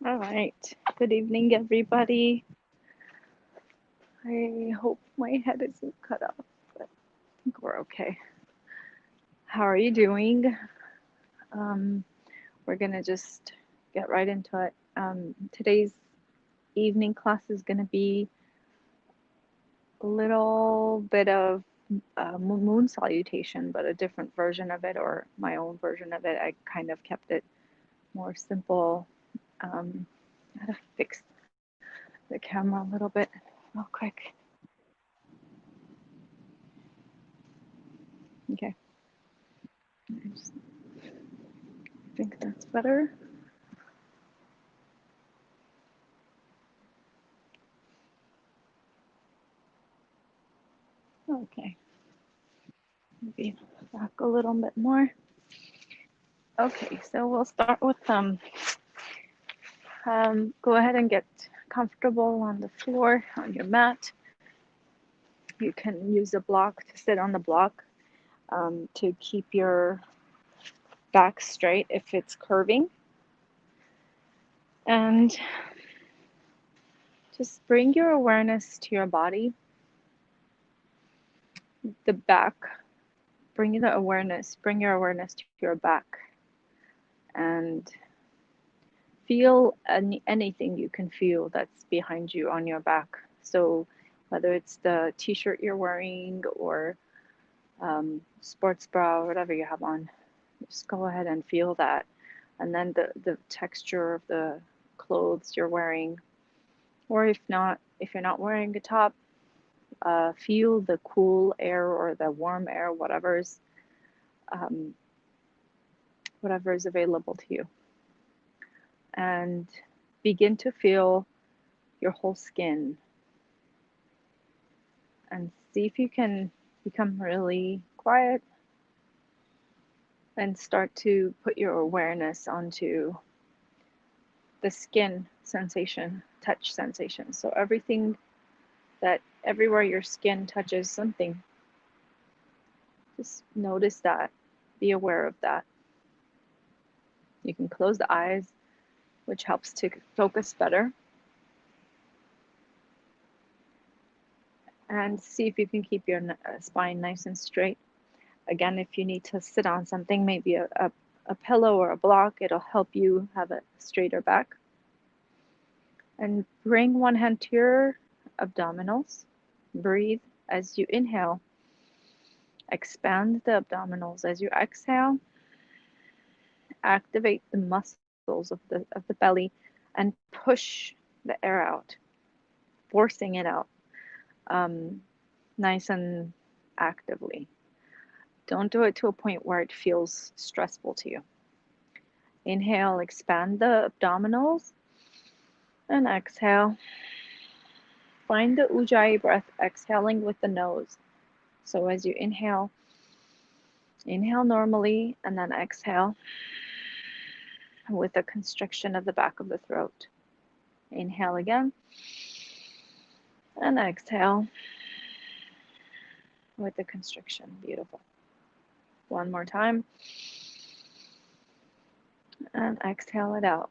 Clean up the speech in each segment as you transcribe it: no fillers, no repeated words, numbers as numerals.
All right. Good evening, everybody. I hope my head isn't cut off, but I think we're okay. How are you doing? Um, we're gonna just get right into it. Today's evening class is gonna be a little bit of moon salutation, but a different version of it, or my own version of it. I kind of kept it more simple. I gotta fix the camera a little bit real quick. Okay, I just think that's better. Okay, maybe back a little bit more. Okay, so we'll start with go ahead and get comfortable on the floor on your mat. You can use a block to sit on the block to keep your back straight if it's curving. And just bring your awareness to your body, the back. Bring your awareness to your back, and feel anything you can feel that's behind you on your back. So whether it's the t-shirt you're wearing or sports bra or whatever you have on, just go ahead and feel that. And then the texture of the clothes you're wearing, or if you're not wearing a top, feel the cool air or the warm air, um, whatever is available to you, and begin to feel your whole skin, and see if you can become really quiet and start to put your awareness onto the skin sensation, touch sensation. So everywhere your skin touches something, just notice that, be aware of that. You can close the eyes, which helps to focus better, and see if you can keep your spine nice and straight. Again, if you need to sit on something, maybe a pillow or a block, it'll help you have a straighter back. And bring one hand to your abdominals. Breathe as you inhale. Expand the abdominals as you exhale. Activate the muscles of the belly and push the air out, forcing it out nice and actively. Don't do it to a point where it feels stressful to you. Inhale, expand the abdominals, and exhale. Find the Ujjayi breath, exhaling with the nose. So as you inhale normally, and then exhale with a constriction of the back of the throat. Inhale again, and exhale with the constriction. Beautiful. One more time, and exhale it out.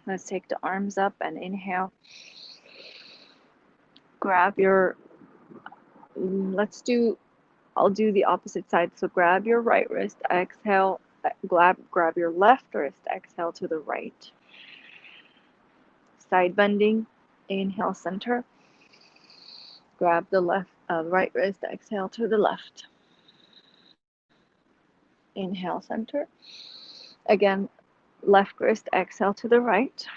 Let's take the arms up and inhale. Grab your, I'll do the opposite side. So grab your right wrist, exhale, grab your left wrist, exhale to the right. Side bending, inhale center. Grab the right wrist, exhale to the left. Inhale center. Again, left wrist, exhale to the right.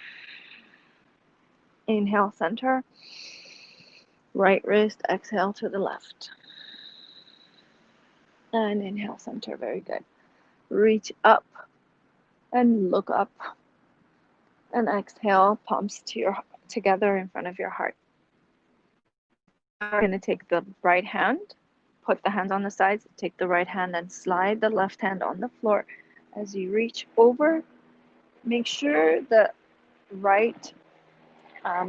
Inhale, center. Right wrist, exhale to the left. And inhale, center. Very good. Reach up and look up. And exhale, palms together in front of your heart. Now we're going to take the right hand, put the hands on the sides, take the right hand and slide the left hand on the floor. As you reach over, make sure the right, I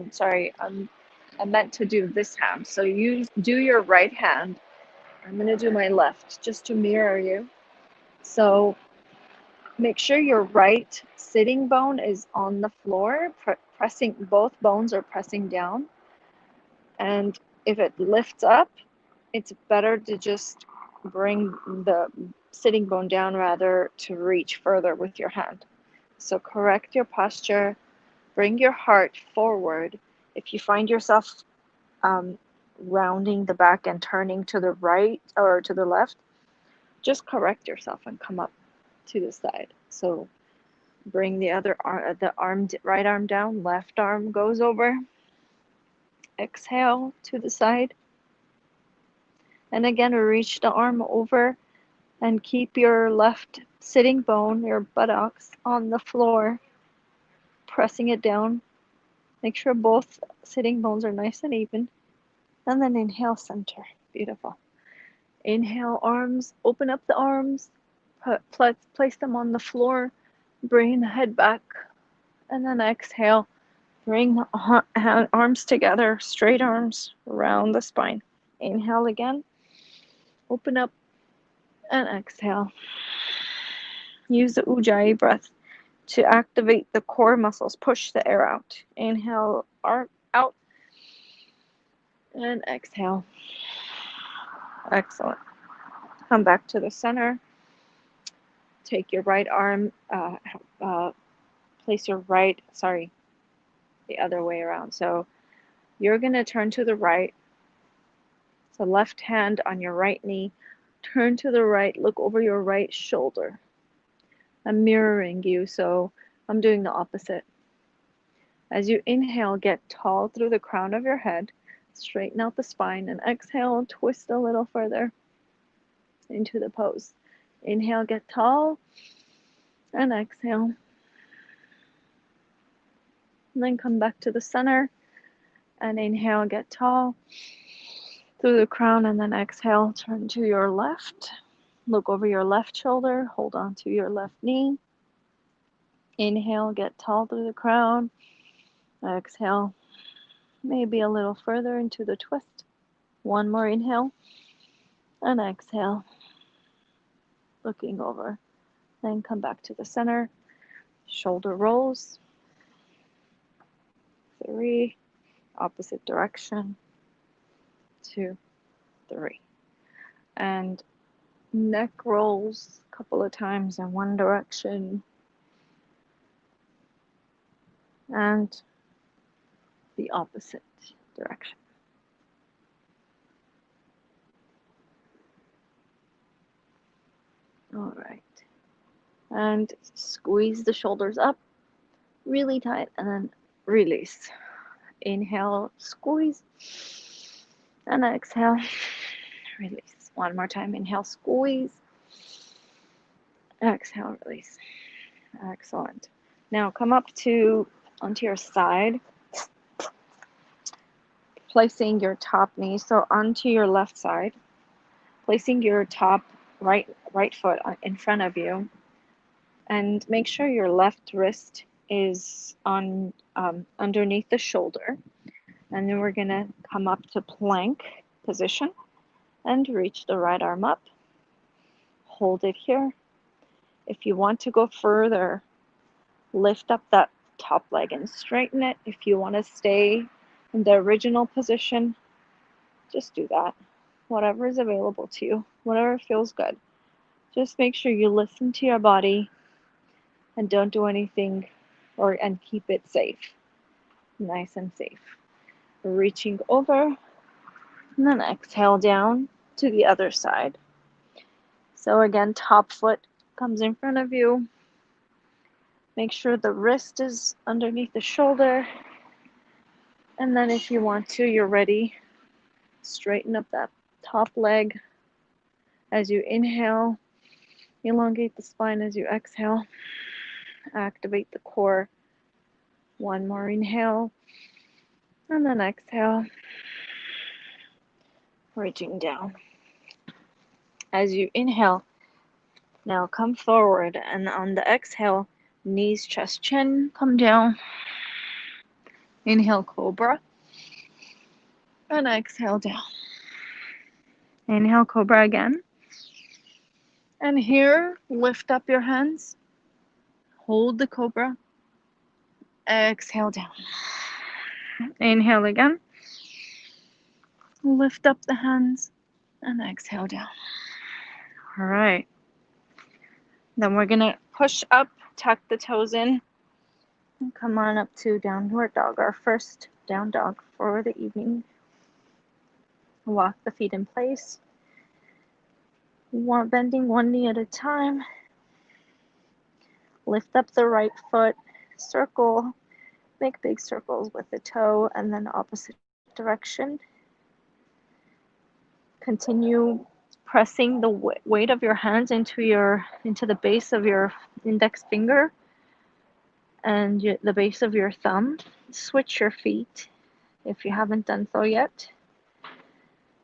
meant to do this hand. So you do your right hand. I'm going to do my left just to mirror you. So make sure your right sitting bone is on the floor, pressing, both bones are pressing down. And if it lifts up, it's better to just bring the sitting bone down rather to reach further with your hand. So correct your posture, bring your heart forward. If you find yourself rounding the back and turning to the right or to the left, just correct yourself and come up to the side. So bring the other arm, right arm down, left arm goes over. Exhale to the side. And again, reach the arm over and keep your left sitting bone, your buttocks, on the floor, pressing it down. Make sure both sitting bones are nice and even. And then inhale, center. Beautiful. Inhale, arms, open up the arms, place them on the floor, bring the head back, and then exhale, bring the arms together, straight arms around the spine. Inhale again, open up, and exhale. Use the Ujjayi breath to activate the core muscles. Push the air out. Inhale, out, and exhale. Excellent. Come back to the center. Take your right arm, place your the other way around. So you're going to turn to the right. So left hand on your right knee. Turn to the right, look over your right shoulder. I'm mirroring you, so I'm doing the opposite. As you inhale, get tall through the crown of your head. Straighten out the spine and exhale, twist a little further into the pose. Inhale, get tall, and exhale. And then come back to the center and inhale, get tall through the crown, and then exhale, turn to your left. Look over your left shoulder, hold on to your left knee. Inhale, get tall through the crown. Exhale, maybe a little further into the twist. One more inhale and exhale. Looking over. Then come back to the center. Shoulder rolls. 3. Opposite direction. 2, 3. And neck rolls a couple of times in one direction. And the opposite direction. All right. And squeeze the shoulders up really tight and then release. Inhale, squeeze, and exhale, release. One more time. Inhale, squeeze, exhale, release. Excellent. Now come up onto your side, placing your top knee so onto your left side, placing your top right foot in front of you, and make sure your left wrist is on underneath the shoulder. And then we're gonna come up to plank position and reach the right arm up. Hold it here. If you want to go further, lift up that top leg and straighten it. If you want to stay in the original position, just do that. Whatever is available to you, whatever feels good. Just make sure you listen to your body and don't do anything and keep it safe. Nice and safe. Reaching over and then exhale down to the other side. So again, top foot comes in front of you. Make sure the wrist is underneath the shoulder. And then if you want to, you're ready, straighten up that top leg as you inhale, elongate the spine as you exhale, activate the core. One more inhale, and then exhale, reaching down. As you inhale, now come forward, and on the exhale, knees, chest, chin, come down. Inhale, cobra, and exhale down. Inhale, cobra again. And here, lift up your hands, hold the cobra, exhale down. Inhale again, lift up the hands, and exhale down. All right. Then we're gonna push up, tuck the toes in, and come on up to downward dog, our first down dog for the evening. Walk the feet in place. Bending one knee at a time. Lift up the right foot, circle, make big circles with the toe, and then opposite direction. Continue pressing the weight of your hands into the base of your index finger and the base of your thumb. Switch your feet if you haven't done so yet.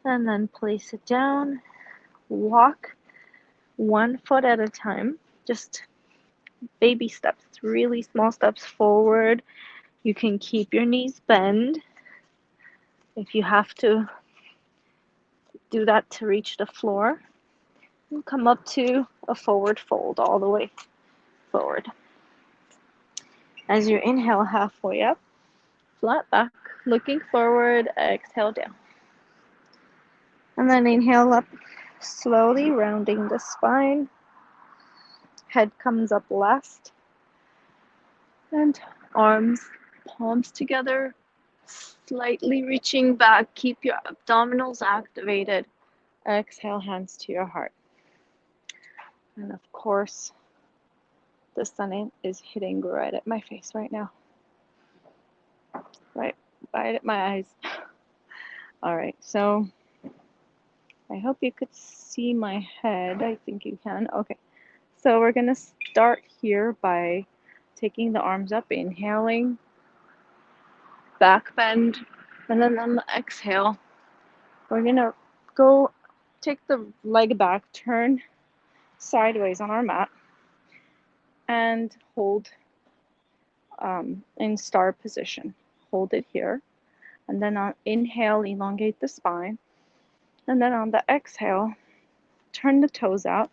And then place it down. Walk one foot at a time. Just baby steps, really small steps forward. You can keep your knees bent if you have to do that to reach the floor. And come up to a forward fold all the way forward. As you inhale halfway up, flat back, looking forward, exhale down. And then inhale up, slowly rounding the spine. Head comes up last. And arms, palms together, slightly reaching back. Keep your abdominals activated. Exhale, hands to your heart. And of course, the sun is hitting right at my face right now. Right at my eyes. All right, so I hope you could see my head. I think you can. Okay, so we're gonna start here by taking the arms up, inhaling, back bend, and then on the exhale, we're gonna go take the leg back, turn sideways on our mat, and hold in star position. Hold it here, and then on inhale, elongate the spine, and then on the exhale, turn the toes out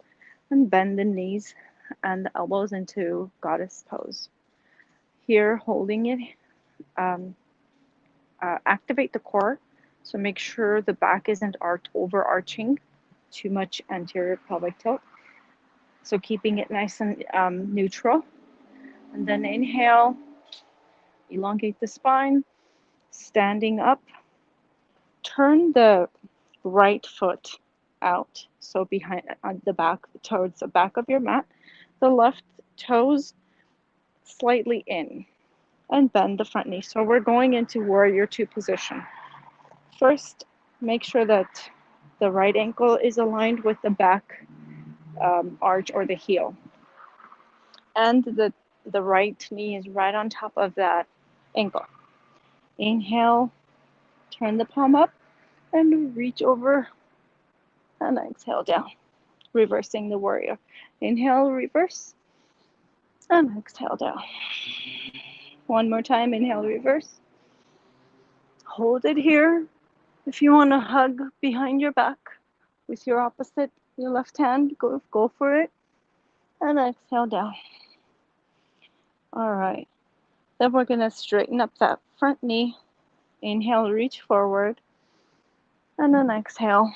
and bend the knees and the elbows into goddess pose. Here, holding it, activate the core, so make sure the back isn't overarching too much anterior pelvic tilt. So keeping it nice and neutral. And then inhale, elongate the spine, standing up, turn the right foot out, so behind on the back, towards the back of your mat, the left toes slightly in, and bend the front knee. So we're going into warrior two position. First, make sure that the right ankle is aligned with the back arch or the heel, and the right knee is right on top of that ankle. Inhale, turn the palm up and reach over, and exhale down, reversing the warrior. Inhale, reverse, and exhale down. One more time, inhale, reverse. Hold it here. If you want to hug behind your back with your opposite, your left hand, go for it, and exhale down. All right, then we're gonna straighten up that front knee. Inhale, reach forward, and then exhale.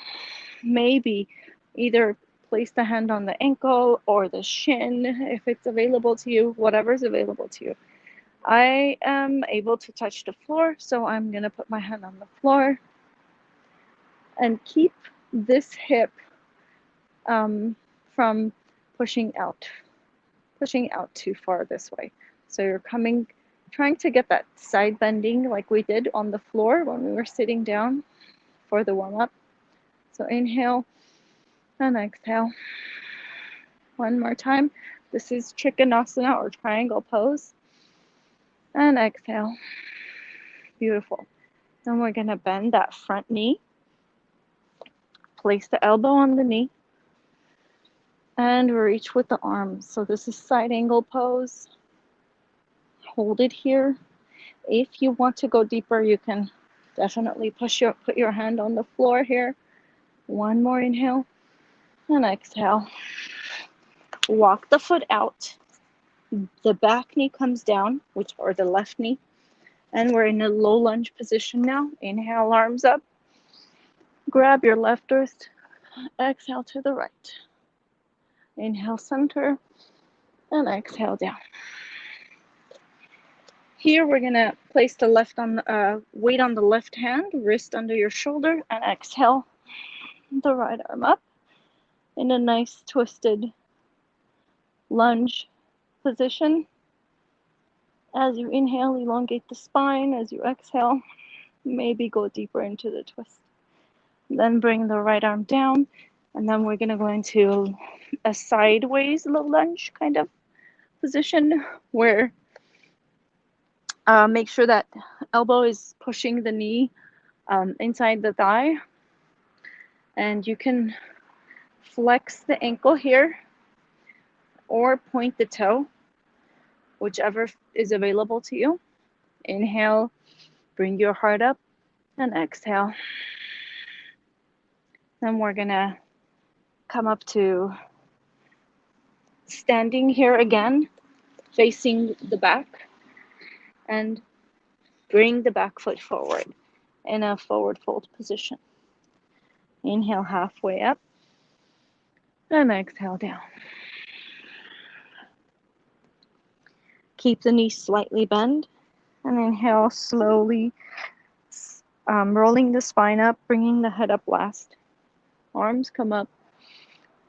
Maybe either place the hand on the ankle or the shin if it's available to you, whatever's available to you. I am able to touch the floor, so I'm gonna put my hand on the floor and keep this hip from pushing out too far this way. So you're coming trying to get that side bending like we did on the floor when we were sitting down for the warm up. So inhale and exhale. One more time. This is Trikonasana or triangle pose. And exhale. Beautiful. Then we're going to bend that front knee. Place the elbow on the knee. And reach with the arms. So this is side angle pose. Hold it here. If you want to go deeper, you can definitely put your hand on the floor here. One more inhale and exhale. Walk the foot out. The back knee comes down, or the left knee. And we're in a low lunge position now. Inhale, arms up. Grab your left wrist. Exhale to the right. Inhale, center. And exhale down. Here we're going to place the weight on the left hand, wrist under your shoulder, and exhale the right arm up in a nice twisted lunge position. As you inhale, elongate the spine. As you exhale, maybe go deeper into the twist. Then bring the right arm down, and then we're going to go into a sideways low lunge kind of position where make sure that elbow is pushing the knee inside the thigh, and you can flex the ankle here or point the toe, whichever is available to you. Inhale, bring your heart up, and exhale. Then we're gonna come up to standing here again, facing the back, and bring the back foot forward in a forward fold position. Inhale halfway up, and exhale down. Keep the knees slightly bent, and inhale slowly, rolling the spine up, bringing the head up last. Arms come up.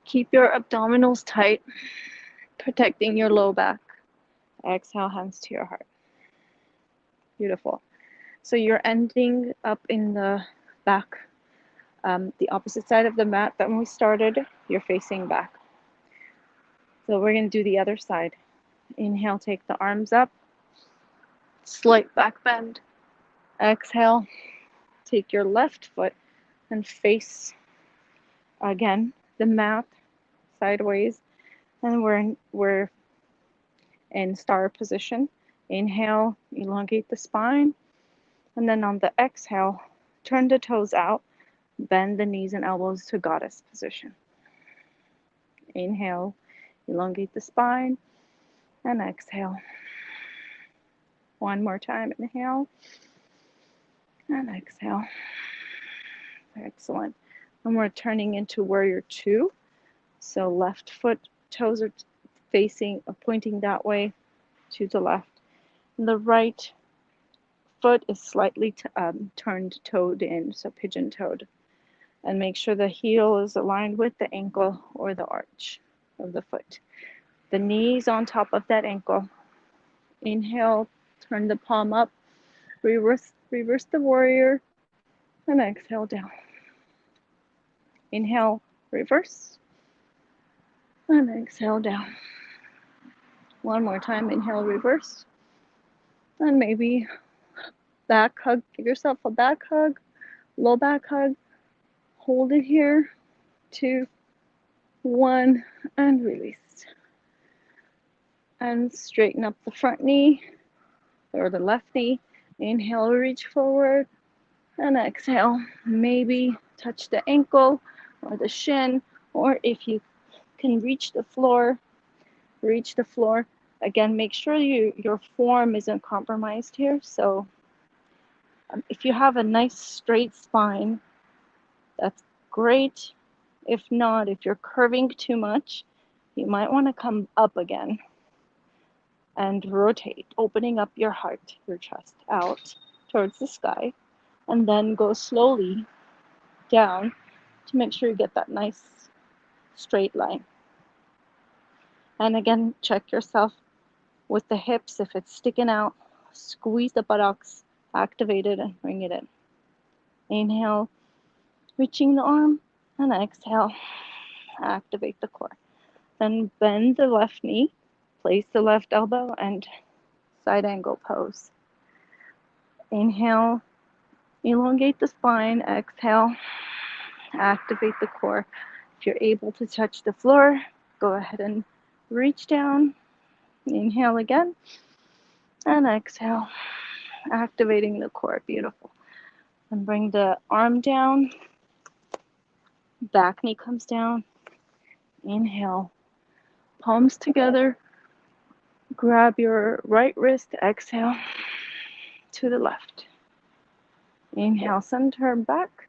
Keep your abdominals tight, protecting your low back. Exhale, hands to your heart. Beautiful. So you're ending up in the back, the opposite side of the mat that when we started. You're facing back. So we're going to do the other side. Inhale, take the arms up. Slight back bend. Exhale, take your left foot and face again the mat sideways, and we're in star position. Inhale, elongate the spine, and then on the exhale, turn the toes out, bend the knees and elbows to goddess position. Inhale, elongate the spine, and exhale. One more time, inhale, and exhale. Excellent. And we're turning into warrior two. So left foot, toes are facing, pointing that way to the left. And the right foot is slightly turned toed in, so pigeon toed. And make sure the heel is aligned with the ankle or the arch of the foot. The knees on top of that ankle. Inhale, turn the palm up, reverse the warrior, and exhale down. Inhale, reverse, and exhale down. One more time, inhale, reverse, and maybe back hug. Give yourself a back hug, low back hug. Hold it here, 2, 1, and release. And straighten up the front knee or the left knee. Inhale, reach forward, and exhale. Maybe touch the ankle or the shin, or if you can reach the floor. Again, make sure your form isn't compromised here. So if you have a nice straight spine, that's great. If not, if you're curving too much, you might want to come up again and rotate, opening up your heart, your chest out towards the sky, and then go slowly down to make sure you get that nice straight line. And again, check yourself with the hips if it's sticking out. Squeeze the buttocks, activate it, and bring it in. Inhale, reaching the arm, and exhale, activate the core. Then bend the left knee, place the left elbow, and side angle pose. Inhale, elongate the spine. Exhale, activate the core. If you're able to touch the floor, go ahead and reach down. Inhale again, and exhale, activating the core. Beautiful. And bring the arm down, back knee comes down. Inhale, palms together, grab your right wrist, exhale to the left. Inhale, center back,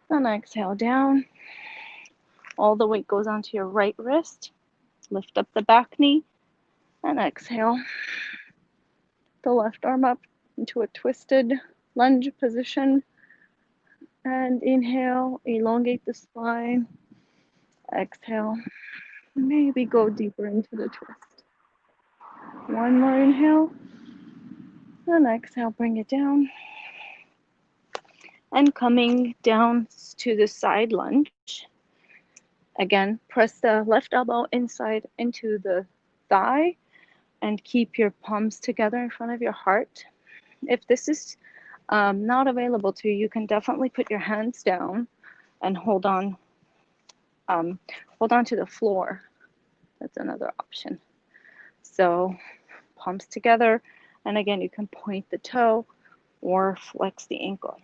and exhale down. All the weight goes onto your right wrist. Lift up the back knee, and exhale. The left arm up into a twisted lunge position. And inhale, elongate the spine. Exhale, maybe go deeper into the twist. One more inhale, and exhale, bring it down. And coming down to the side lunge. Again, press the left elbow inside into the thigh and keep your palms together in front of your heart. If this is not available to you, you can definitely put your hands down and hold on to the floor. That's another option. So palms together, and again, you can point the toe or flex the ankle.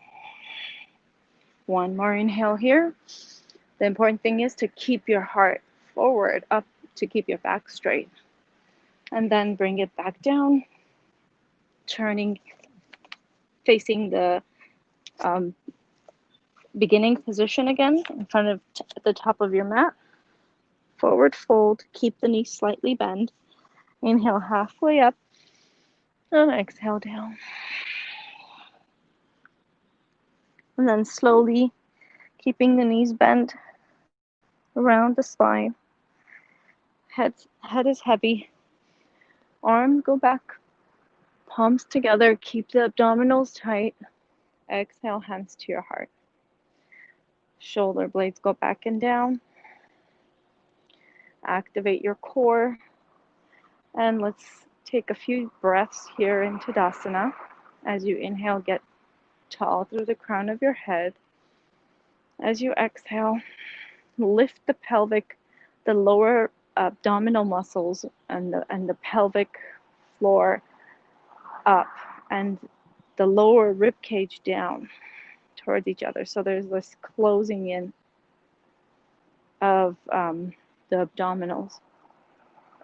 One more inhale here. The important thing is to keep your heart forward, up, to keep your back straight. And then bring it back down, turning, facing the beginning position again in front of the top of your mat. Forward fold, keep the knees slightly bent. Inhale halfway up, and exhale down. And then slowly, keeping the knees bent around the spine. Head is heavy. Arms go back, palms together, keep the abdominals tight. Exhale, hands to your heart. Shoulder blades go back and down. Activate your core. And let's take a few breaths here in Tadasana. As you inhale, get tall through the crown of your head. As you exhale, lift the pelvic, the lower abdominal muscles and the pelvic floor up, and the lower rib cage down towards each other. So there's this closing in of the abdominals.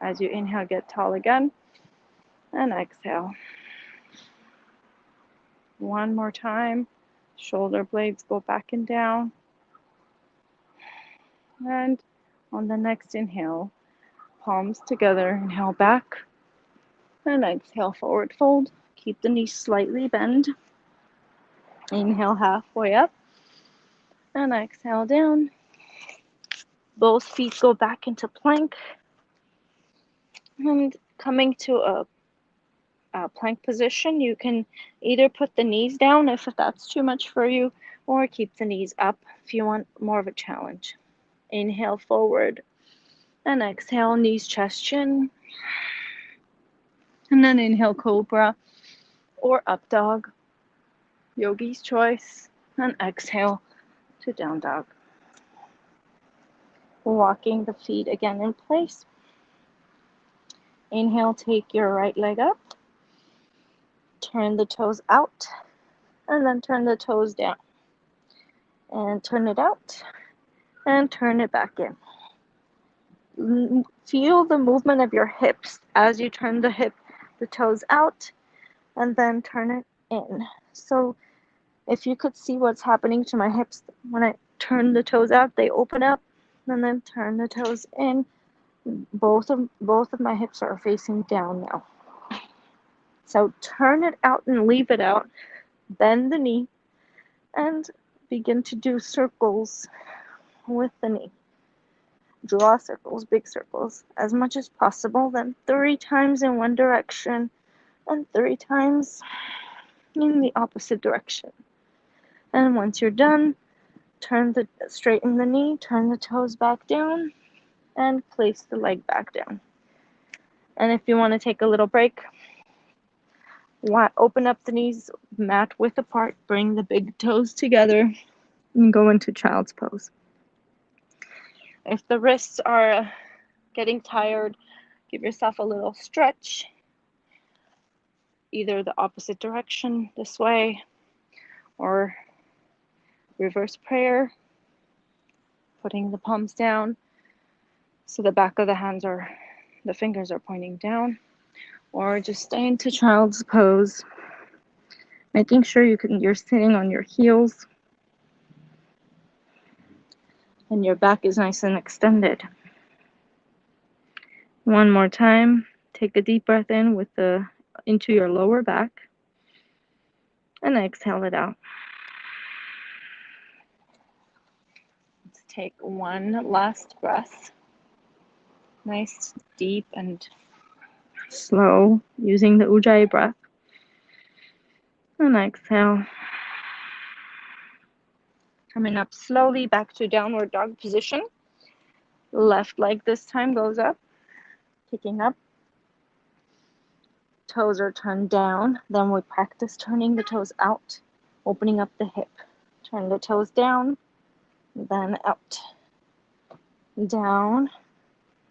As you inhale, get tall again, and exhale. One more time. Shoulder blades go back and down. And on the next inhale, palms together, inhale back, and exhale, forward fold. Keep the knees slightly bent. Inhale halfway up, and exhale down. Both feet go back into plank. And coming to a plank position, you can either put the knees down if that's too much for you, or keep the knees up if you want more of a challenge. Inhale forward, and exhale, knees, chest, chin. And then inhale, cobra or up dog, yogi's choice. And exhale to down dog. Walking the feet again in place. Inhale, take your right leg up. Turn the toes out, and then turn the toes down. And turn it out, and turn it back in. Feel the movement of your hips as you turn the toes out, and then turn it in. So if you could see what's happening to my hips when I turn the toes out, they open up, and then turn the toes in. Both of my hips are facing down now. So turn it out and leave it out. Bend the knee and begin to do circles with the knee. Draw circles, big circles, as much as possible. Then 3 times in one direction, and 3 times in the opposite direction. And once you're done, straighten the knee, turn the toes back down, and place the leg back down. And if you want to take a little break, open up the knees, mat width apart, bring the big toes together, and go into child's pose. If the wrists are getting tired, give yourself a little stretch, either the opposite direction, this way, or reverse prayer, putting the palms down so the back of the fingers are pointing down, or just stay into child's pose, making sure you're sitting on your heels and your back is nice and extended. One more time, take a deep breath in into your lower back, and exhale it out. Let's take one last breath. Nice, deep, and slow, using the Ujjayi breath. And exhale. Coming up slowly back to downward dog position. Left leg this time goes up, kicking up. Toes are turned down. Then we practice turning the toes out, opening up the hip. Turn the toes down, then out. Down,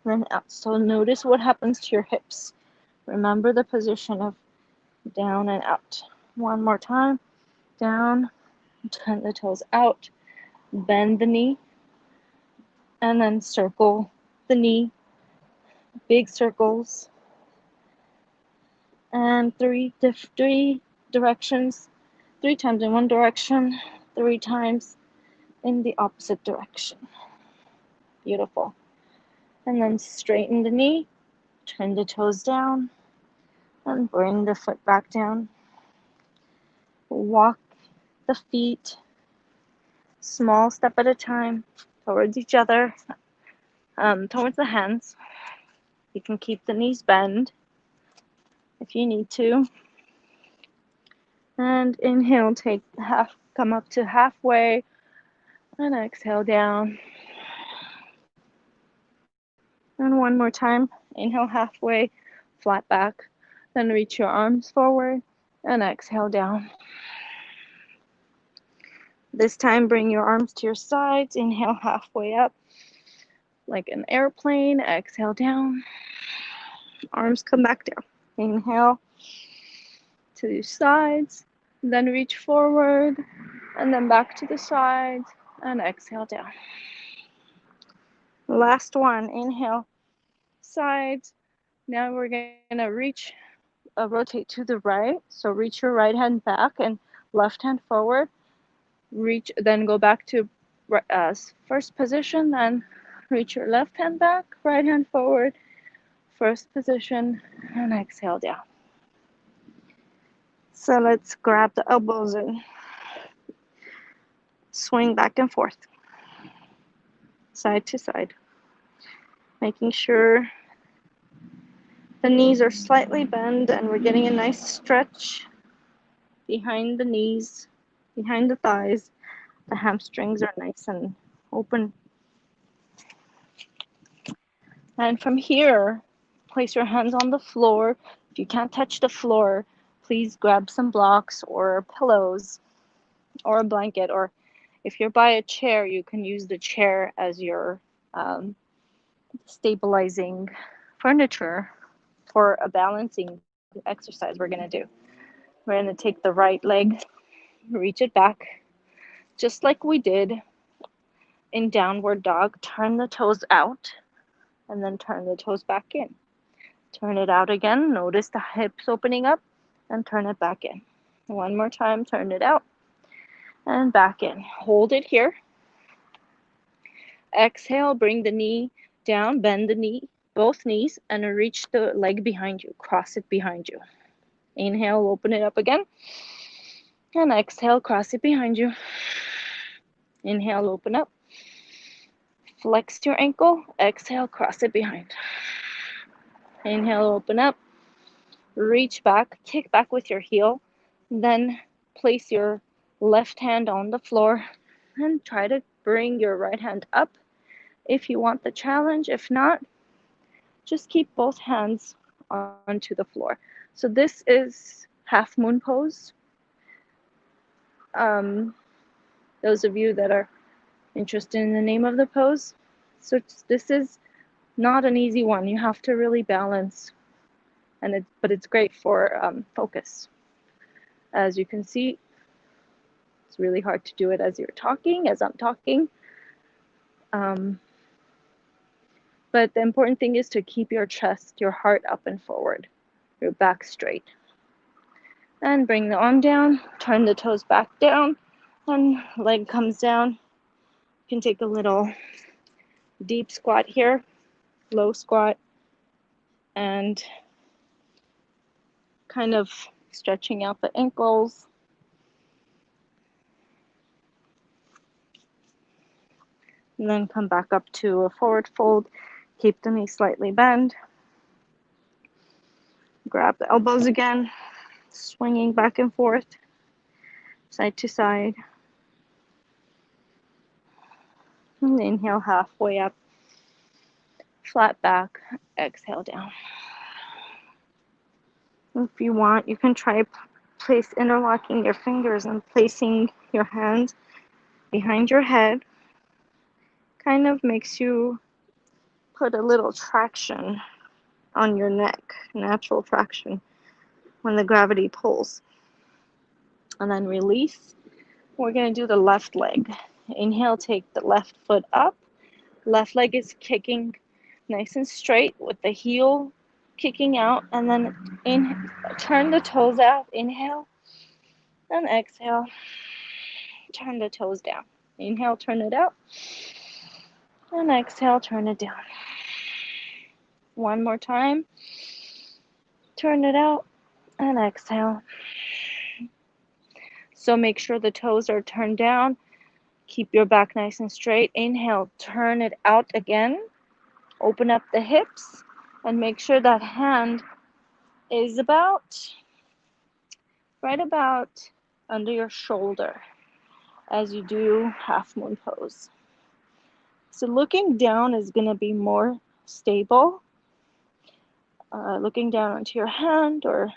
then out. So notice what happens to your hips. Remember the position of down and out. One more time. Down, turn the toes out, bend the knee, and then circle the knee, big circles, and three directions, 3 times in one direction, 3 times in the opposite direction. Beautiful. And then straighten the knee, turn the toes down, and bring the foot back down. Walk the feet, small step at a time, towards each other, towards the hands. You can keep the knees bent if you need to. And inhale, come up to halfway, and exhale down. And one more time, inhale halfway, flat back, then reach your arms forward, and exhale down. This time, bring your arms to your sides, inhale halfway up, like an airplane, exhale down, arms come back down. Inhale to the sides, then reach forward, and then back to the sides, and exhale down. Last one, inhale, sides. Now we're gonna rotate to the right. So reach your right hand back and left hand forward. Then go back to first position, then reach your left hand back, right hand forward, first position, and exhale down. So let's grab the elbows and swing back and forth, side to side, making sure the knees are slightly bent and we're getting a nice stretch behind the knees, behind the thighs. The hamstrings are nice and open. And from here, place your hands on the floor. If you can't touch the floor, please grab some blocks or pillows or a blanket, or if you're by a chair, you can use the chair as your stabilizing furniture for a balancing exercise we're going to do. We're going to take the right leg, reach it back, just like we did in downward dog. Turn the toes out and then turn the toes back in. Turn it out again. Notice the hips opening up and turn it back in. One more time, turn it out and back in. Hold it here. Exhale, bring the knee down, bend the knee, both knees, and reach the leg behind you. Cross it behind you. Inhale, open it up again. And exhale, cross it behind you. Inhale, open up. Flex your ankle. Exhale, cross it behind. Inhale, open up. Reach back, kick back with your heel, then place your left hand on the floor and try to bring your right hand up if you want the challenge. If not, just keep both hands onto the floor. So this is half moon pose. Um, those of you that are interested in the name of the pose. So this is not an easy one. You have to really balance, but it's great for focus. As you can see, it's really hard to do it as I'm talking. Um, but the important thing is to keep your chest, your heart up and forward, your back straight. And bring the arm down, turn the toes back down, and leg comes down. You can take a little deep squat here, low squat, and kind of stretching out the ankles. And then come back up to a forward fold. Keep the knees slightly bent. Grab the elbows again, swinging back and forth, side to side. And inhale halfway up, flat back, exhale down. If you want, you can try interlocking your fingers and placing your hands behind your head. Kind of makes you put a little traction on your neck, natural traction when the gravity pulls. And then release. We're going to do the left leg. Inhale, take the left foot up. Left leg is kicking nice and straight with the heel kicking out, and then turn the toes out. Inhale and exhale. Turn the toes down. Inhale, turn it out, and exhale, turn it down. One more time. Turn it out and exhale. So make sure the toes are turned down. Keep your back nice and straight. Inhale, turn it out again. Open up the hips and make sure that hand is right about under your shoulder as you do half moon pose. So looking down is going to be more stable. Looking down onto your hand or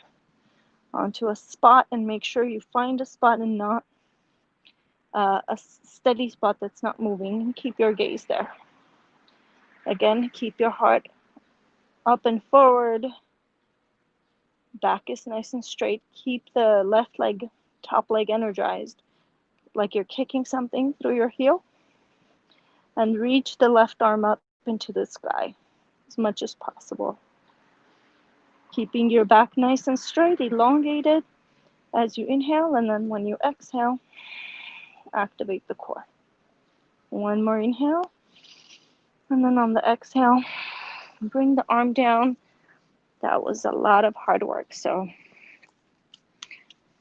onto a spot, and make sure you find a spot and not a steady spot that's not moving, and keep your gaze there. Again, keep your heart up and forward. Back is nice and straight. Keep the left leg, top leg energized, like you're kicking something through your heel. And reach the left arm up into the sky as much as possible. Keeping your back nice and straight, elongated as you inhale, and then when you exhale, activate the core. One more inhale, and then on the exhale, bring the arm down. That was a lot of hard work. So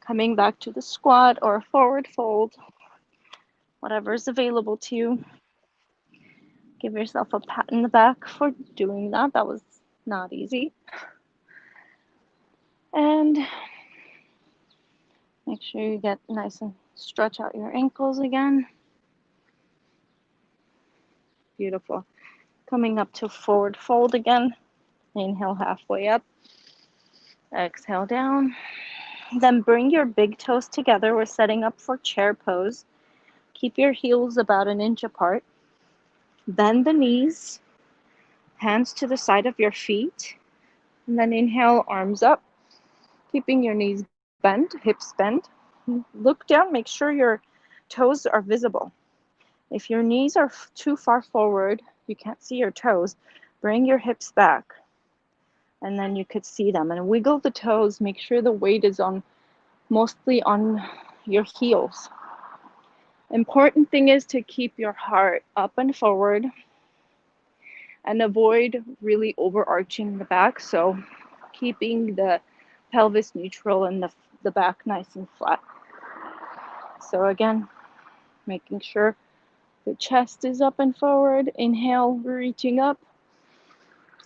coming back to the squat or forward fold, whatever is available to you. Give yourself a pat in the back for doing that. That was not easy. And make sure you get nice and stretch out your ankles again. Beautiful. Coming up to forward fold again. Inhale halfway up. Exhale down. Then bring your big toes together. We're setting up for chair pose. Keep your heels about an inch apart. Bend the knees. Hands to the side of your feet. And then inhale, arms up. Keeping your knees bent, hips bent. Look down, make sure your toes are visible. If your knees are too far forward, you can't see your toes, bring your hips back. And then you could see them. And wiggle the toes, make sure the weight is mostly on your heels. Important thing is to keep your heart up and forward and avoid really overarching the back. So keeping the pelvis neutral and the back nice and flat. So again, making sure the chest is up and forward. Inhale, reaching up.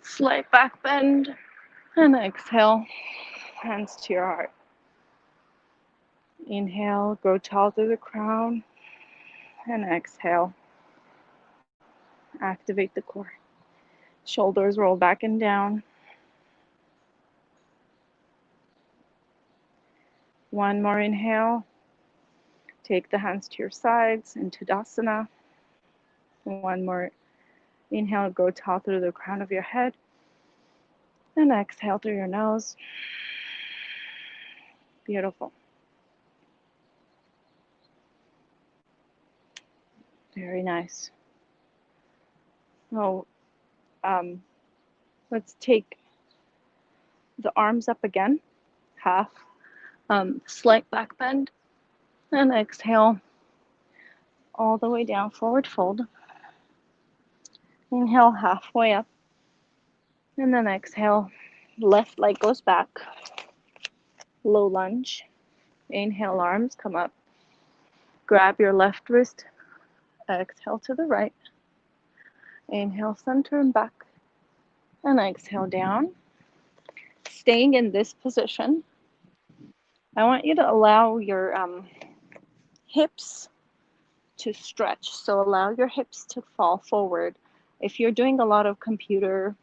Slight back bend. And exhale. hands to your heart. Inhale, grow tall through the crown, and exhale, activate the core. Shoulders roll back and down. One more inhale. Take the hands to your sides in Tadasana. One more inhale, grow tall through the crown of your head. And exhale through your nose. Beautiful. Very nice. So let's take the arms up again, half, slight back bend, and exhale all the way down, forward fold. Inhale halfway up, and then exhale, left leg goes back, low lunge. Inhale, arms come up, grab your left wrist, exhale to the right. Inhale, center and back, and exhale down. Staying in this position, I want you to allow your hips to stretch. So allow your hips to fall forward. If you're doing a lot of computer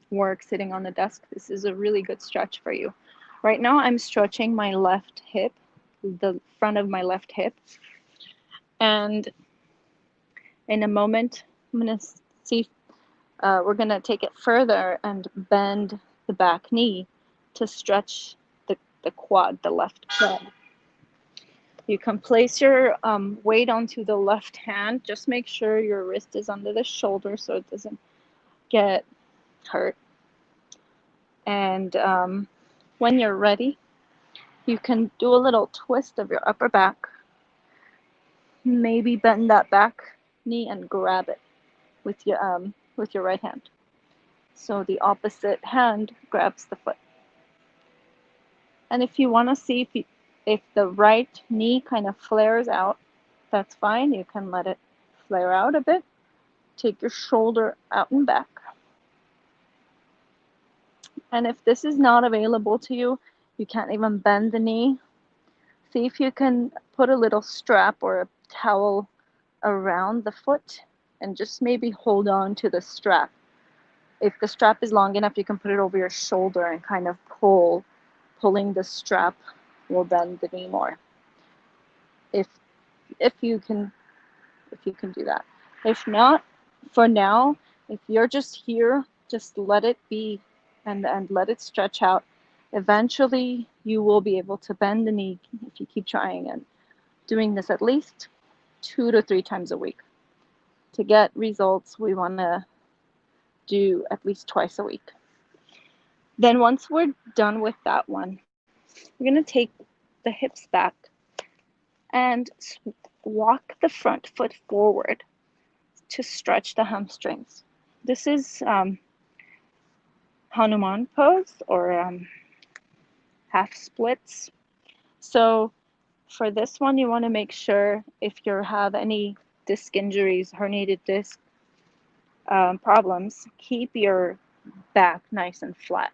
work sitting on the desk, this is a really good stretch for you. Right now, I'm stretching my left hip, the front of my left hip. And in a moment, I'm going to see, we're going to take it further and bend the back knee to stretch the quad, the left quad. You can place your weight onto the left hand. Just make sure your wrist is under the shoulder so it doesn't get hurt. And when you're ready, you can do a little twist of your upper back. Maybe bend that back knee and grab it with your right hand. So the opposite hand grabs the foot. And if you want to see if the right knee kind of flares out, that's fine. You can let it flare out a bit. Take your shoulder out and back. And if this is not available to you, you can't even bend the knee, see if you can put a little strap or a towel around the foot and just maybe hold on to the strap. If the strap is long enough, you can put it over your shoulder and kind of pull. Pulling the strap will bend the knee more. If you can do that. If not, for now, if you're just here, just let it be and let it stretch out. Eventually, you will be able to bend the knee if you keep trying and doing this at least 2 to 3 times a week. To get results, we want to do at least twice a week. Then once we're done with that one, we're going to take the hips back and walk the front foot forward to stretch the hamstrings. This is Hanuman pose or half splits. So for this one, you want to make sure if you have any disc injuries, herniated disc problems, keep your back nice and flat.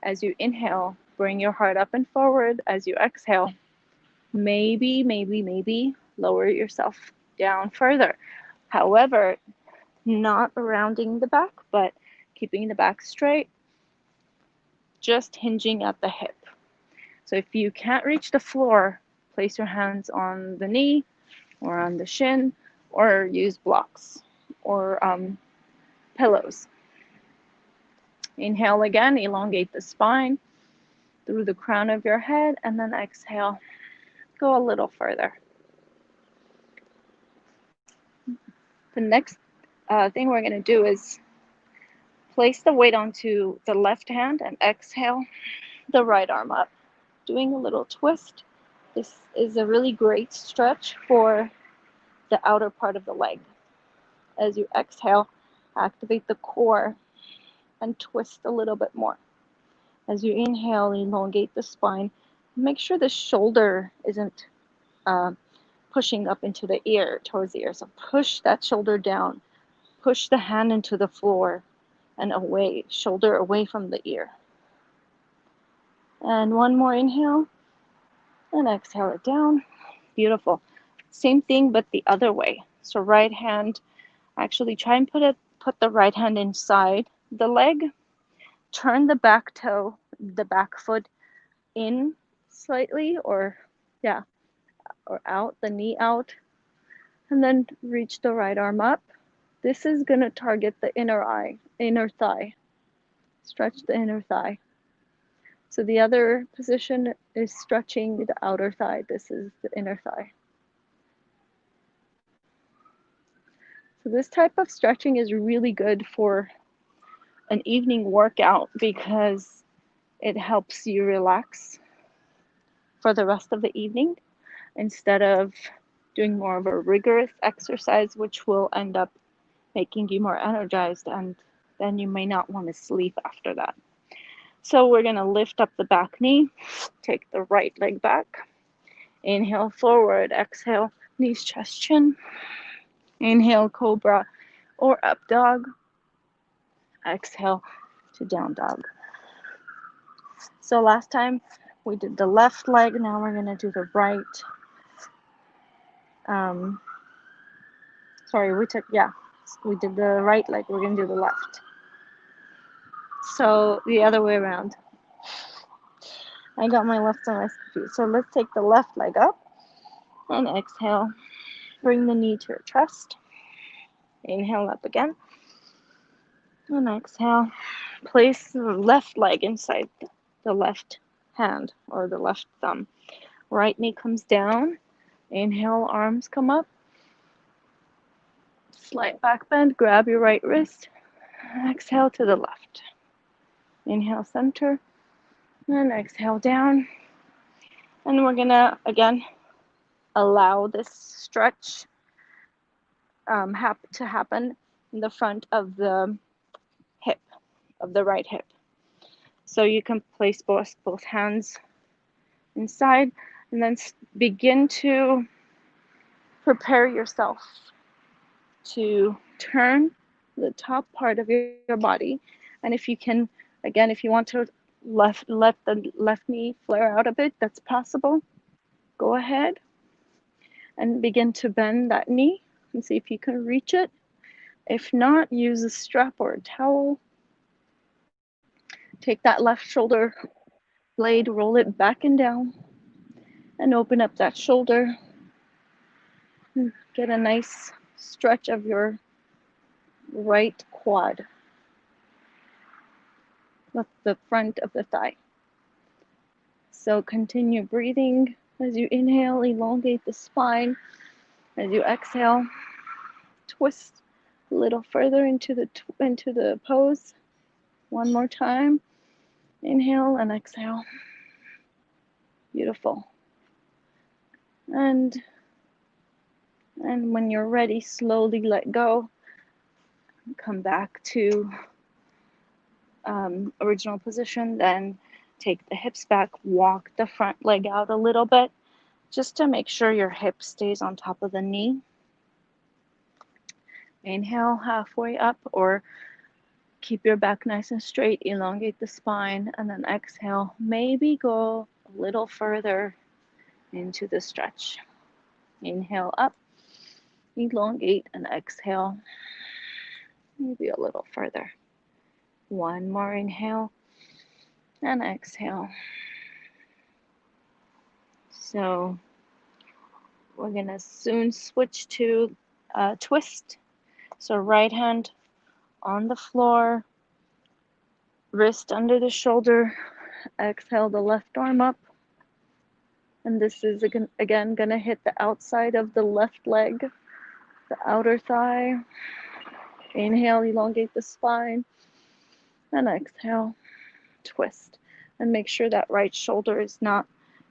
As you inhale, bring your heart up and forward. As you exhale, maybe lower yourself down further. However, not rounding the back, but keeping the back straight, just hinging at the hip. So if you can't reach the floor, place your hands on the knee or on the shin, or use blocks or pillows. Inhale again, elongate the spine through the crown of your head, and then exhale, go a little further. The next thing we're going to do is place the weight onto the left hand and exhale the right arm up, doing a little twist. This is a really great stretch for the outer part of the leg. As you exhale, activate the core and twist a little bit more. As you inhale, elongate the spine. Make sure the shoulder isn't pushing up into the ear, towards the ear. So push that shoulder down. Push the hand into the floor and away, shoulder away from the ear. And one more inhale and exhale it down. Beautiful. Same thing, but the other way. So right hand, actually try and put the right hand inside the leg. Turn the back toe, the back foot in slightly, or yeah, or out, the knee out, and then reach the right arm up. This is going to target the inner thigh. Stretch the inner thigh. So the other position is stretching the outer thigh. This is the inner thigh. So this type of stretching is really good for an evening workout because it helps you relax for the rest of the evening instead of doing more of a rigorous exercise, which will end up making you more energized, and then you may not want to sleep after that. So we're going to lift up the back knee, take the right leg back, inhale forward, exhale, knees, chest, chin, inhale, cobra or up dog, exhale to down dog. So last time we did the left leg, now we're going to do the right. We did the right leg, we're going to do the left. So the other way around. I got my left and right confused. So let's take the left leg up and exhale. Bring the knee to your chest. Inhale up again. And exhale. Place the left leg inside the left hand or the left thumb. Right knee comes down. Inhale, arms come up. Slight back bend. Grab your right wrist. Exhale to the left. Inhale, center. And exhale down. And we're going to, again, allow this stretch to happen in the front of the hip, of the right hip. So you can place both hands inside and then begin to prepare yourself to turn the top part of your body. And if you can, again, if you want to let the left knee flare out a bit, that's possible. Go ahead and begin to bend that knee and see if you can reach it. If not, use a strap or a towel. Take that left shoulder blade, roll it back and down, and open up that shoulder. Get a nice stretch of your right quad, the front of the thigh. So continue breathing. As you inhale, elongate the spine. As you exhale, twist a little further into the pose. One more time. Inhale and exhale. Beautiful. And when you're ready, slowly let go. Come back to original position. Then take the hips back. Walk the front leg out a little bit, just to make sure your hip stays on top of the knee. Inhale halfway up, or keep your back nice and straight. Elongate the spine, and then exhale. Maybe go a little further into the stretch. Inhale up, elongate, and exhale. Maybe a little further. One more inhale and exhale. So we're gonna soon switch to twist. So right hand on the floor, wrist under the shoulder, exhale the left arm up. And this is again gonna hit the outside of the left leg, the outer thigh. Inhale, elongate the spine, and exhale, twist. And make sure that right shoulder is not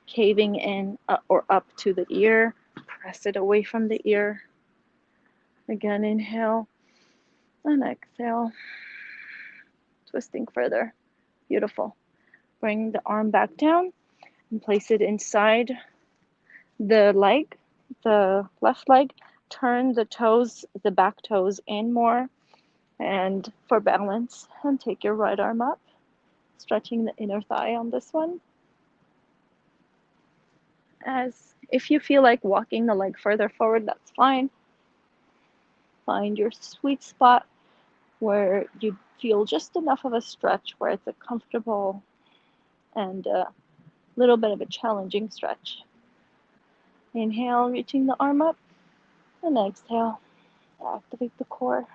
caving in or up to the ear. Press it away from the ear. Again, inhale and exhale, twisting further. Beautiful. Bring the arm back down and place it inside the leg, the left leg. Turn the toes, the back toes in more and for balance, and take your right arm up, stretching the inner thigh on this one. As if you feel like walking the leg further forward, that's fine. Find your sweet spot where you feel just enough of a stretch where it's a comfortable and a little bit of a challenging stretch. Inhale, reaching the arm up, and exhale, activate the core.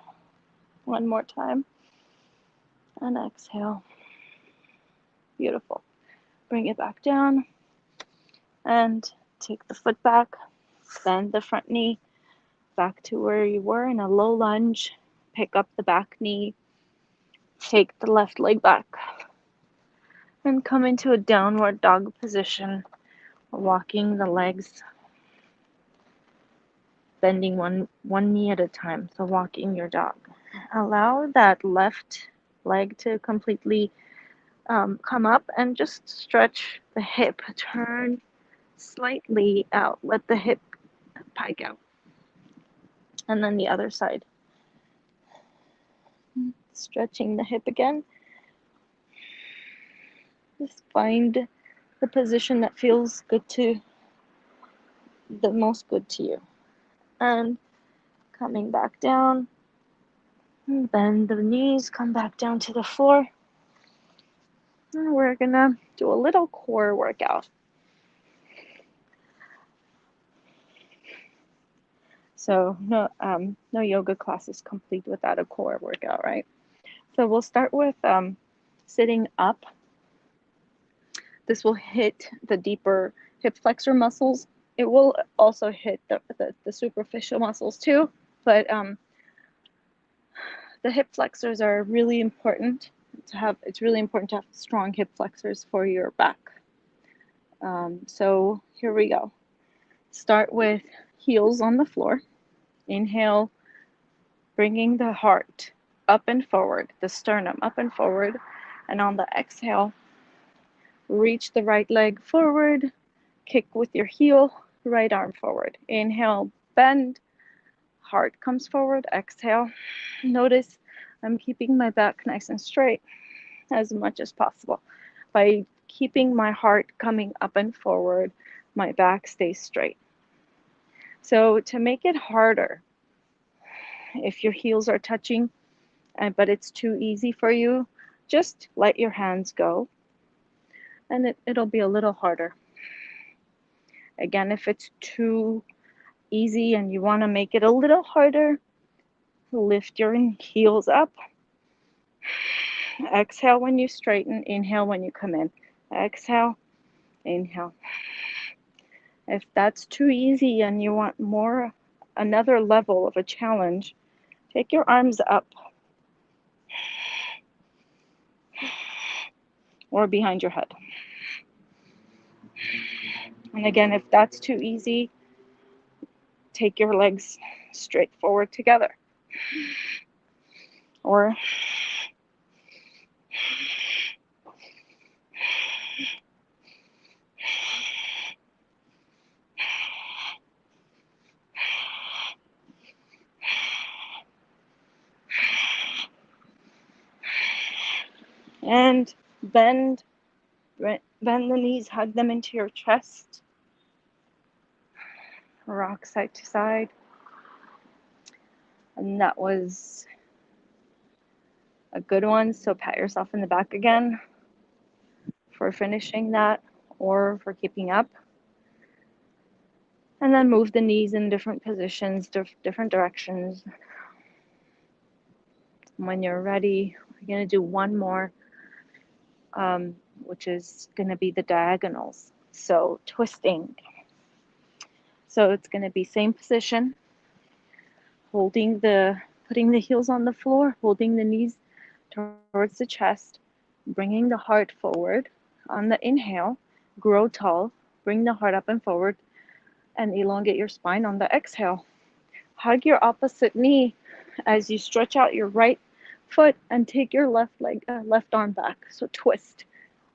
One more time, and exhale. Beautiful. Bring it back down, and take the foot back, bend the front knee back to where you were in a low lunge. Pick up the back knee, take the left leg back, and come into a downward dog position, walking the legs, bending one knee at a time, so walking your dog. Allow that left leg to completely come up and just stretch the hip. Turn slightly out. Let the hip pike out. And then the other side. Stretching the hip again. Just find the position that feels the most good to you. And coming back down. Bend the knees, come back down to the floor. And we're gonna do a little core workout. So no yoga class is complete without a core workout, right? So we'll start with sitting up. This will hit the deeper hip flexor muscles. It will also hit the superficial muscles too, but the hip flexors are really important to have. It's really important to have strong hip flexors for your back. So here we go. Start with heels on the floor. Inhale, bringing the heart up and forward, the sternum up and forward. And on the exhale, reach the right leg forward, kick with your heel, right arm forward. Inhale, bend, heart comes forward. Exhale. Notice I'm keeping my back nice and straight as much as possible. By keeping my heart coming up and forward, my back stays straight. So to make it harder, if your heels are touching, but it's too easy for you, just let your hands go, and it'll be a little harder. Again, if it's too easy and you want to make it a little harder, lift your heels up. Exhale when you straighten, inhale when you come in. Exhale, inhale. If that's too easy and you want another level of a challenge, take your arms up or behind your head. And again, if that's too easy, take your legs straight forward together. Or and bend the knees, hug them into your chest. Rock side to side. And that was a good one. So pat yourself in the back again for finishing that or for keeping up. And then move the knees in different positions, different directions. When you're ready, we're going to do one more, which is going to be the diagonals. So twisting. So it's going to be same position, putting the heels on the floor, holding the knees towards the chest, bringing the heart forward. On the inhale, grow tall, bring the heart up and forward, and elongate your spine. On the exhale, hug your opposite knee as you stretch out your right foot and take your left arm back. So twist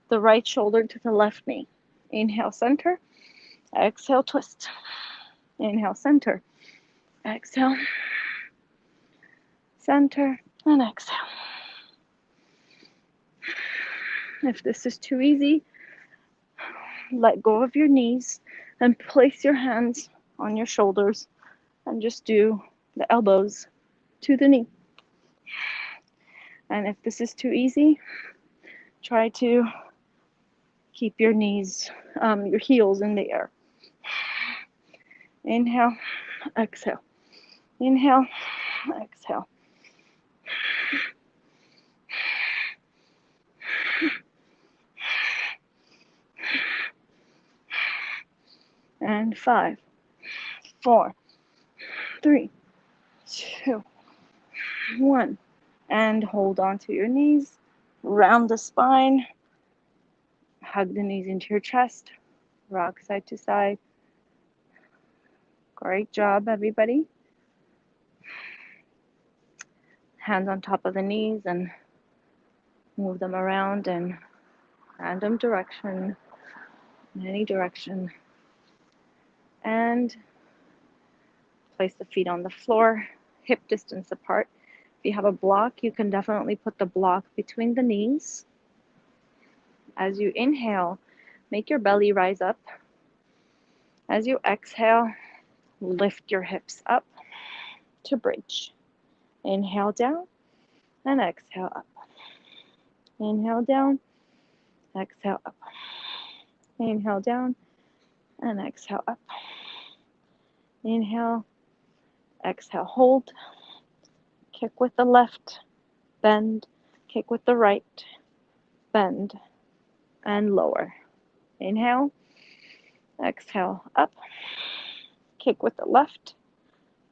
the right shoulder to the left knee. Inhale, center. Exhale, twist. Inhale, center. Exhale, center, and exhale. If this is too easy, Let go of your knees and place your hands on your shoulders and just do the elbows to the knee. And if this is too easy, try to keep your knees, your heels in the air. Inhale, exhale. Inhale, exhale. And 5, 4, 3, 2, 1. And hold on to your knees. Round the spine. Hug the knees into your chest. Rock side to side. Great job, everybody. Hands on top of the knees and move them around in random direction, in any direction. And place the feet on the floor, hip distance apart. If you have a block, you can definitely put the block between the knees. As you inhale, make your belly rise up. As you exhale, lift your hips up to bridge. Inhale down and exhale up. Inhale down, exhale up. Inhale down and exhale up. Inhale, exhale, hold. Kick with the left, bend. Kick with the right, bend, and lower. Inhale, exhale, up. Kick with the left,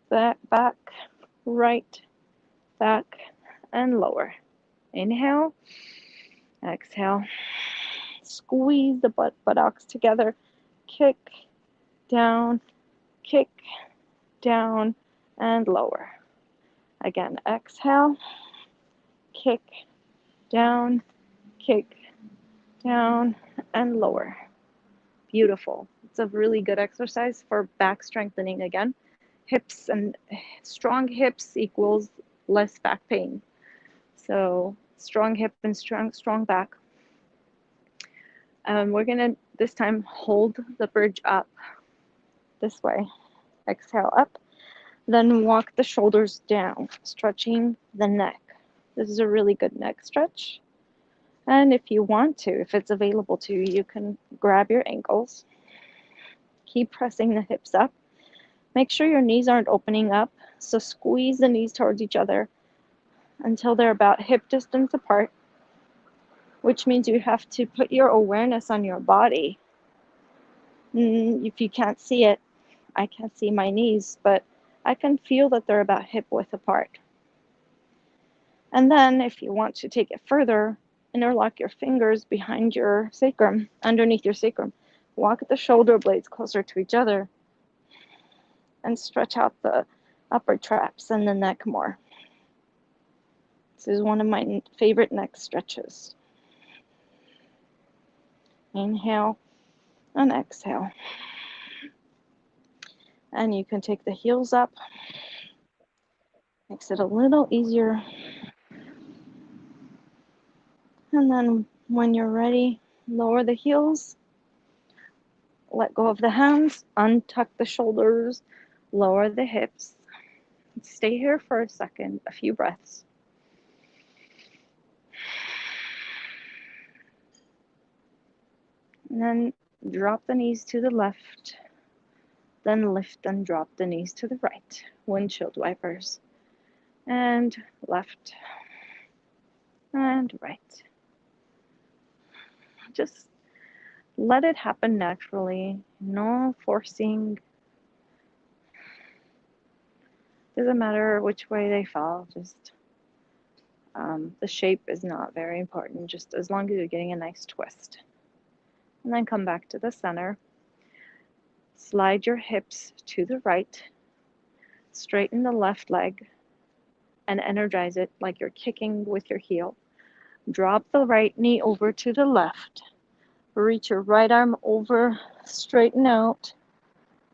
back, right, back, and lower. Inhale, exhale. Squeeze the buttocks together. Kick, down, and lower. Again, exhale, kick, down, and lower. Beautiful. It's a really good exercise for back strengthening again. Hips and strong hips equals less back pain. So strong hip and strong back. We're gonna this time hold the bridge up this way. Exhale up, then walk the shoulders down, stretching the neck. This is a really good neck stretch. And if you want to, if it's available to you, you can grab your ankles. Keep pressing the hips up. Make sure your knees aren't opening up. So squeeze the knees towards each other until they're about hip distance apart, which means you have to put your awareness on your body. If you can't see it, I can't see my knees, but I can feel that they're about hip width apart. And then if you want to take it further, interlock your fingers behind your sacrum, underneath your sacrum. Walk the shoulder blades closer to each other and stretch out the upper traps and the neck more. This is one of my favorite neck stretches. Inhale and exhale. And you can take the heels up. Makes it a little easier. And then when you're ready, lower the heels. Let go of the hands, untuck the shoulders, lower the hips. Stay here for a second, a few breaths. And then drop the knees to the left, then lift and drop the knees to the right, windshield wipers. And left and right. Just let it happen naturally, no forcing. Doesn't matter which way they fall, just the shape is not very important, just as long as you're getting a nice twist. And then come back to the center. Slide your hips to the right, straighten the left leg, and energize it like you're kicking with your heel. Drop the right knee over to the left. Reach your right arm over, straighten out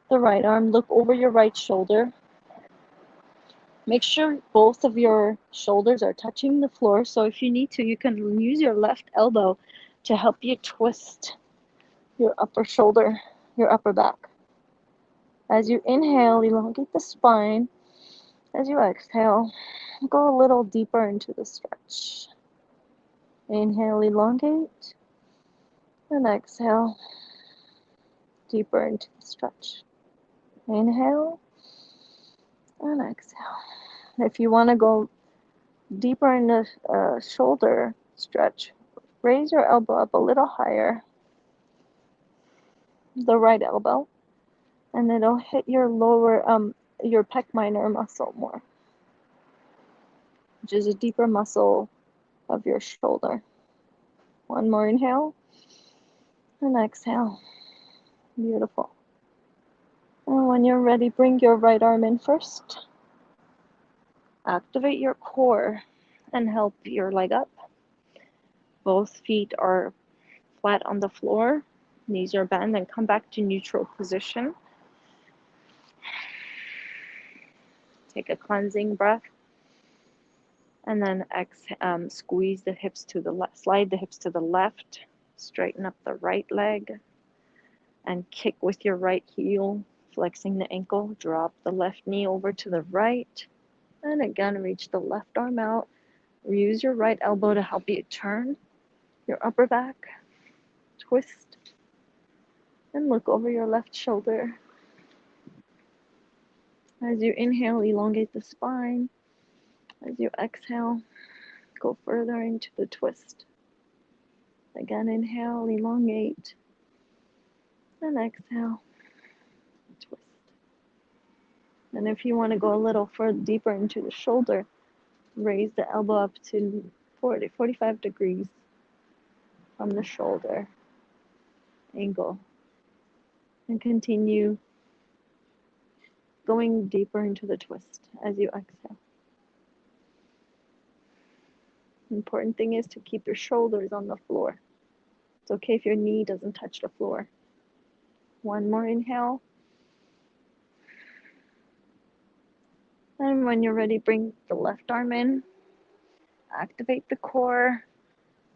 the right arm, look over your right shoulder. Make sure both of your shoulders are touching the floor, so if you need to, you can use your left elbow to help you twist your upper shoulder, your upper back. As you inhale, elongate the spine. As you exhale, go a little deeper into the stretch. Inhale, elongate, and exhale, deeper into the stretch. Inhale, and exhale. If you want to go deeper in the shoulder stretch, raise your elbow up a little higher, the right elbow, and it'll hit your lower, your pec minor muscle more, which is a deeper muscle of your shoulder. One more inhale, and exhale. Beautiful. And when you're ready, bring your right arm in first. Activate your core and help your leg up. Both feet are flat on the floor. Knees are bent and come back to neutral position. Take a cleansing breath. And then squeeze the hips to the left, slide the hips to the left, straighten up the right leg, and kick with your right heel, flexing the ankle. Drop the left knee over to the right, and again, reach the left arm out. Use your right elbow to help you turn your upper back, twist, and look over your left shoulder. As you inhale, elongate the spine. As you exhale, go further into the twist. Again, inhale, elongate, and exhale, twist. And if you want to go a little further deeper into the shoulder, raise the elbow up to 45 degrees from the shoulder angle, and continue going deeper into the twist as you exhale. The important thing is to keep your shoulders on the floor. It's okay if your knee doesn't touch the floor. One more inhale. And when you're ready, bring the left arm in. Activate the core.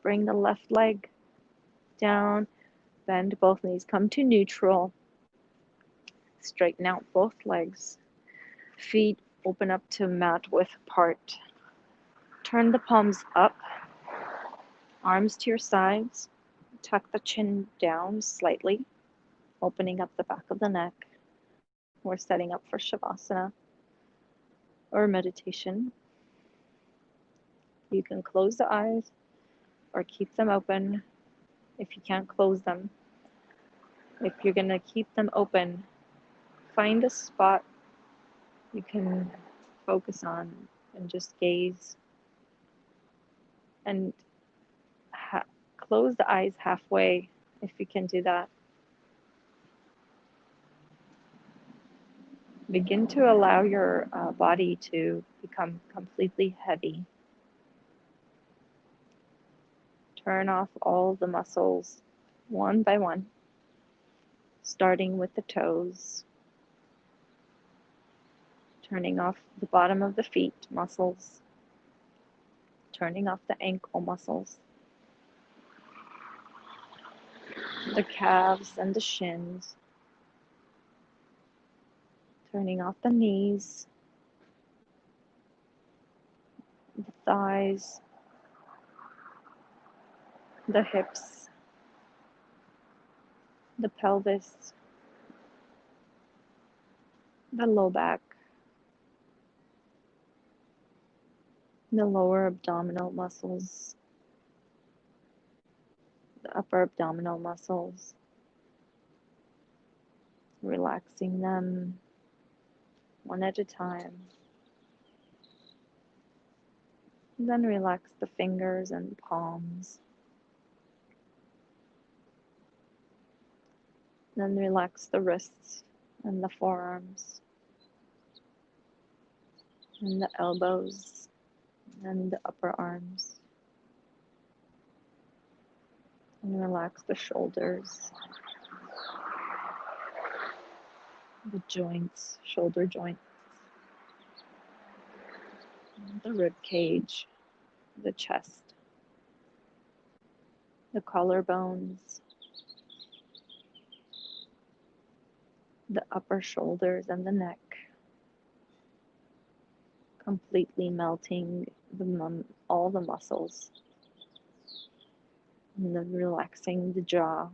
Bring the left leg down. Bend both knees. Come to neutral. Straighten out both legs. Feet open up to mat width apart. Turn the palms up. Arms to your sides. Tuck the chin down slightly, opening up the back of the neck. We're setting up for Shavasana or meditation. You can close the eyes or keep them open if you can't close them. If you're going to keep them open, find a spot you can focus on and just gaze. And close the eyes halfway if you can do that. Begin to allow your body to become completely heavy. Turn off all the muscles one by one, starting with the toes. Turning off the bottom of the feet muscles. Turning off the ankle muscles. The calves and the shins. Turning off the knees. The thighs. The hips. The pelvis. The low back. The lower abdominal muscles. The upper abdominal muscles. Relaxing them one at a time. And then relax the fingers and palms. Then relax the wrists and the forearms and the elbows and the upper arms. And relax the shoulders, the joints, shoulder joints, the rib cage, the chest, the collarbones, the upper shoulders and the neck, completely melting all the muscles, and then relaxing the jaw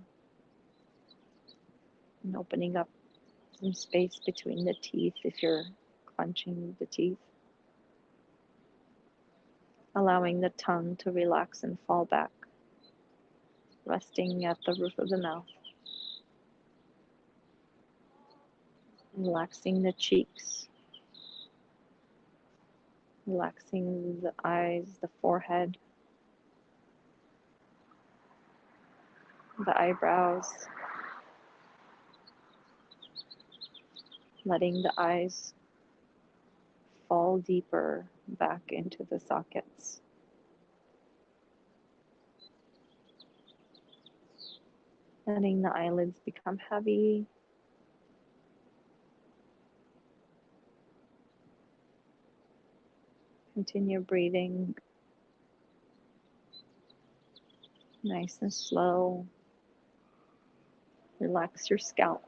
and opening up some space between the teeth if you're clenching the teeth, allowing the tongue to relax and fall back, resting at the roof of the mouth, relaxing the cheeks, relaxing the eyes, the forehead, the eyebrows, letting the eyes fall deeper back into the sockets. Letting the eyelids become heavy. Continue breathing nice and slow. Relax your scalp.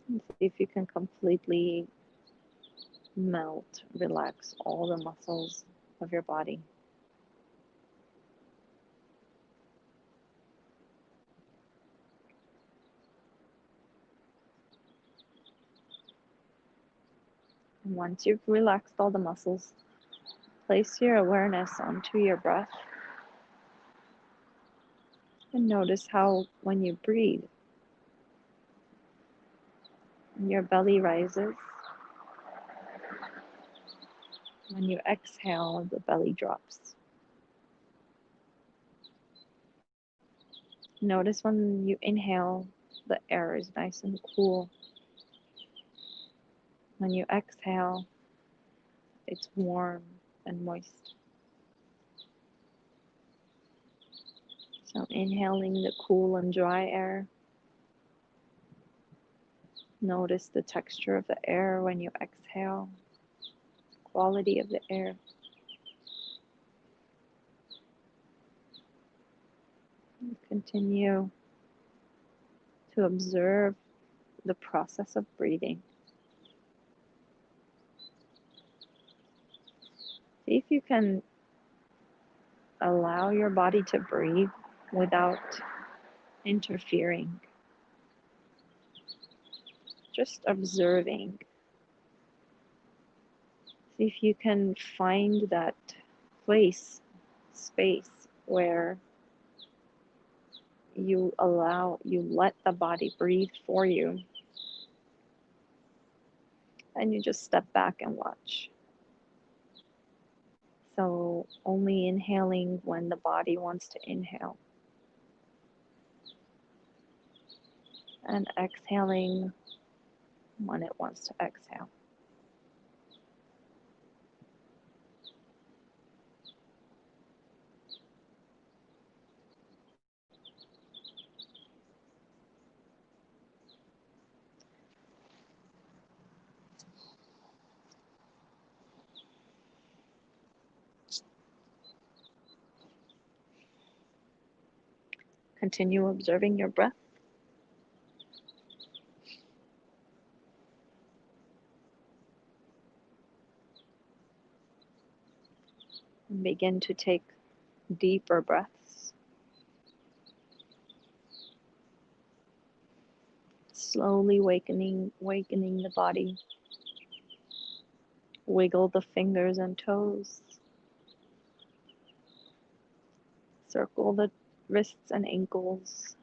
And see if you can completely melt, relax all the muscles of your body. And once you've relaxed all the muscles, place your awareness onto your breath and notice how when you breathe, your belly rises. When you exhale, the belly drops. Notice when you inhale, the air is nice and cool. When you exhale, it's warm and moist. So inhaling the cool and dry air. Notice the texture of the air when you exhale, the quality of the air. Continue to observe the process of breathing. See if you can allow your body to breathe without interfering. Just observing. See if you can find that space where you let the body breathe for you, and you just step back and watch. So only inhaling when the body wants to inhale, and exhaling when it wants to exhale. Continue observing your breath. And begin to take deeper breaths. Slowly awakening the body. Wiggle the fingers and toes. Circle the wrists and ankles.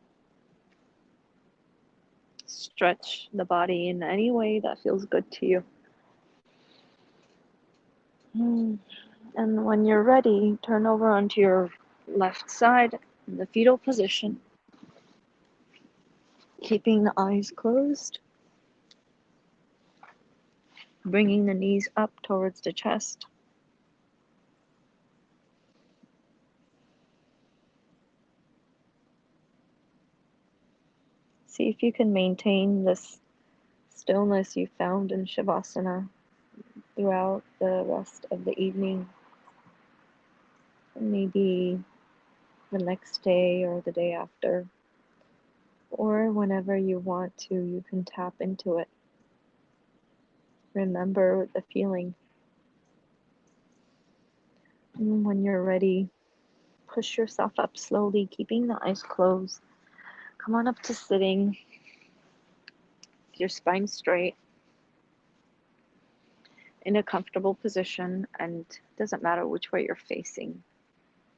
Stretch the body in any way that feels good to you. And when you're ready, turn over onto your left side in the fetal position, keeping the eyes closed, bringing the knees up towards the chest. See if you can maintain this stillness you found in Shavasana throughout the rest of the evening, and maybe the next day or the day after, or whenever you want to, you can tap into it. Remember the feeling. And when you're ready, push yourself up slowly, keeping the eyes closed. Come on up to sitting with your spine straight in a comfortable position, and it doesn't matter which way you're facing.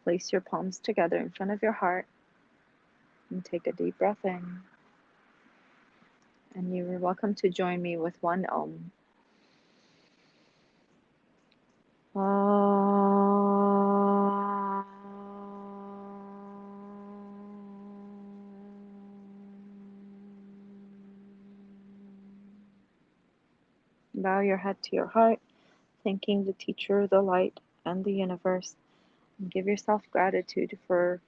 Place your palms together in front of your heart and take a deep breath in. And you're welcome to join me with one Om. Bow your head to your heart, thanking the teacher, the light, and the universe. And give yourself gratitude for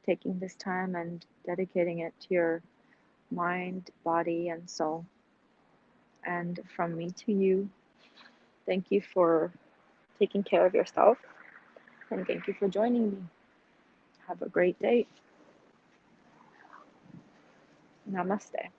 taking this time and dedicating it to your mind, body, and soul. And from me to you, thank you for taking care of yourself, and thank you for joining me. Have a great day. Namaste.